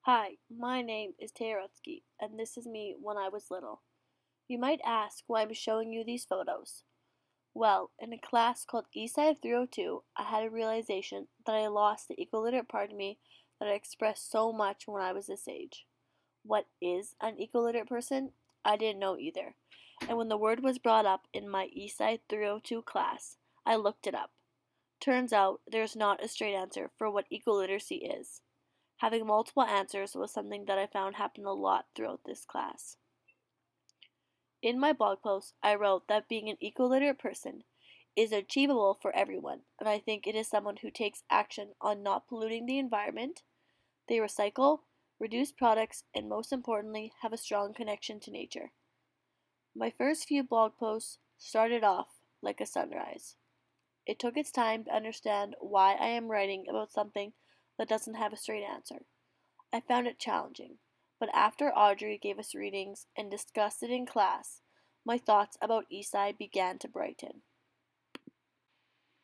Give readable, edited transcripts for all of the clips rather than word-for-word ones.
Hi, my name is Tayah Rutzki, and this is me when I was little. You might ask why I'm showing you these photos. Well, in a class called ESCI 302, I had a realization that I lost the equiliterate part of me that I expressed so much when I was this age. What is an equiliterate person? I didn't know either. And when the word was brought up in my ESCI 302 class, I looked it up. Turns out there's not a straight answer for what equiliteracy is. Having multiple answers was something that I found happened a lot throughout this class. In my blog post, I wrote that being an equiliterate person is achievable for everyone, and I think it is someone who takes action on not polluting the environment, they recycle, reduce products, and most importantly, have a strong connection to nature. My first few blog posts started off like a sunrise. It took its time to understand why I am writing about something that doesn't have a straight answer. I found it challenging, but after Audrey gave us readings and discussed it in class, my thoughts about ESCI began to brighten.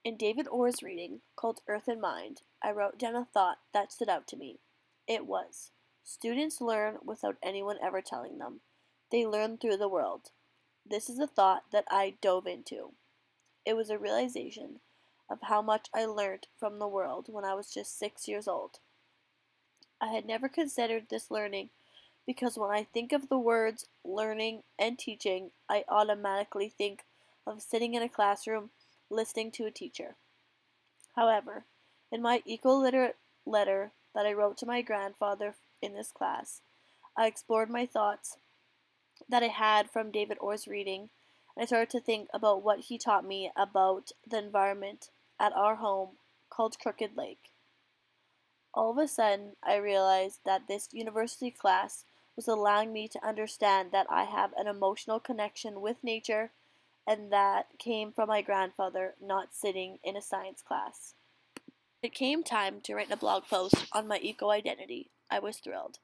In David Orr's reading, called Earth and Mind, I wrote down a thought that stood out to me. It was, students learn without anyone ever telling them. They learn through the world. This is a thought that I dove into. It was a realization of how much I learned from the world when I was just 6 years old. I had never considered this learning because when I think of the words learning and teaching, I automatically think of sitting in a classroom listening to a teacher. However, in my eco-literate letter that I wrote to my grandfather in this class, I explored my thoughts that I had from David Orr's reading, and I started to think about what he taught me about the environment at our home called Crooked Lake. All of a sudden, I realized that this university class was allowing me to understand that I have an emotional connection with nature, and that came from my grandfather not sitting in a science class. It came time to write a blog post on my eco identity. I was thrilled.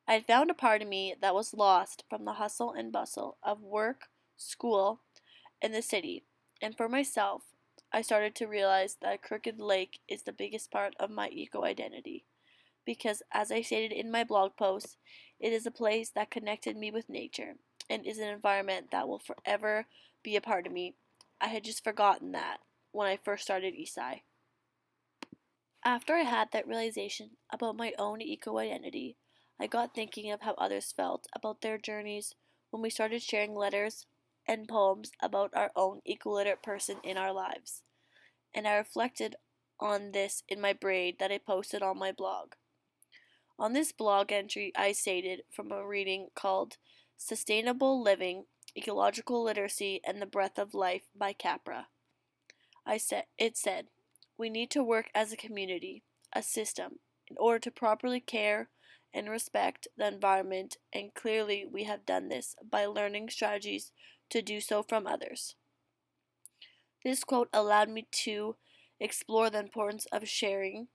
I had found a part of me that was lost from the hustle and bustle of work, school, and the city, and for myself, I started to realize that Crooked Lake is the biggest part of my eco identity. Because, as I stated in my blog post, it is a place that connected me with nature and is an environment that will forever be a part of me. I had just forgotten that when I first started ESCI. After I had that realization about my own eco identity, I got thinking of how others felt about their journeys when we started sharing letters and poems about our own eco-literate person in our lives. And I reflected on this in my braid that I posted on my blog. On this blog entry, I stated from a reading called Sustainable Living, Ecological Literacy, and the Breath of Life by Capra. It said, we need to work as a community, a system, in order to properly care and respect the environment, and clearly we have done this by learning strategies to do so from others. This quote allowed me to explore the importance of sharing,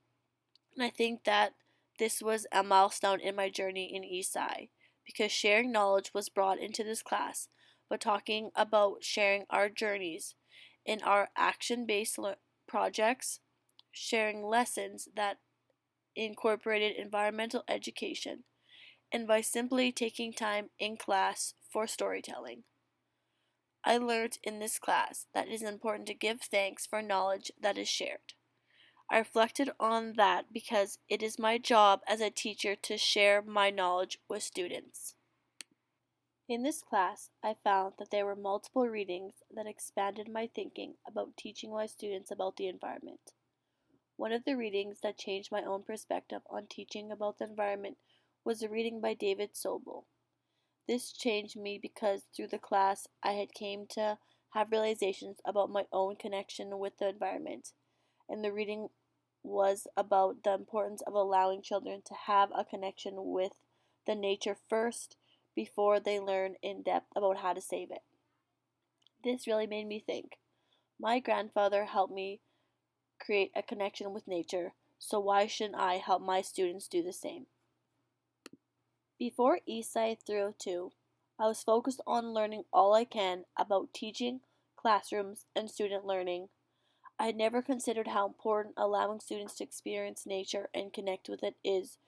and I think that this was a milestone in my journey in ESI because sharing knowledge was brought into this class, but talking about sharing our journeys in our action-based projects, sharing lessons that incorporated environmental education, and by simply taking time in class for storytelling. I learned in this class that it is important to give thanks for knowledge that is shared. I reflected on that because it is my job as a teacher to share my knowledge with students. In this class, I found that there were multiple readings that expanded my thinking about teaching my students about the environment. One of the readings that changed my own perspective on teaching about the environment was a reading by David Sobel. This changed me because through the class I had came to have realizations about my own connection with the environment, and the reading was about the importance of allowing children to have a connection with the nature first before they learn in depth about how to save it. This really made me think. My grandfather helped me create a connection with nature, so why shouldn't I help my students do the same? Before ESCI 302, I was focused on learning all I can about teaching, classrooms, and student learning. I had never considered how important allowing students to experience nature and connect with it is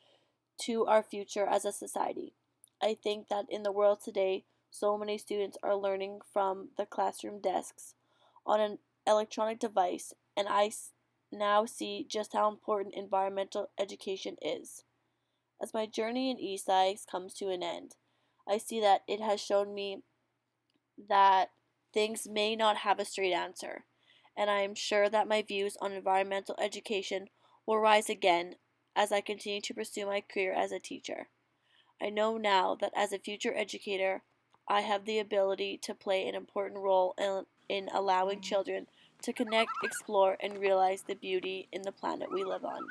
to our future as a society. I think that in the world today, so many students are learning from the classroom desks on an electronic device, and now see just how important environmental education is. As my journey in ESCI comes to an end, I see that it has shown me that things may not have a straight answer, and I am sure that my views on environmental education will rise again as I continue to pursue my career as a teacher. I know now that as a future educator, I have the ability to play an important role in allowing children to connect, explore, and realize the beauty in the planet we live on.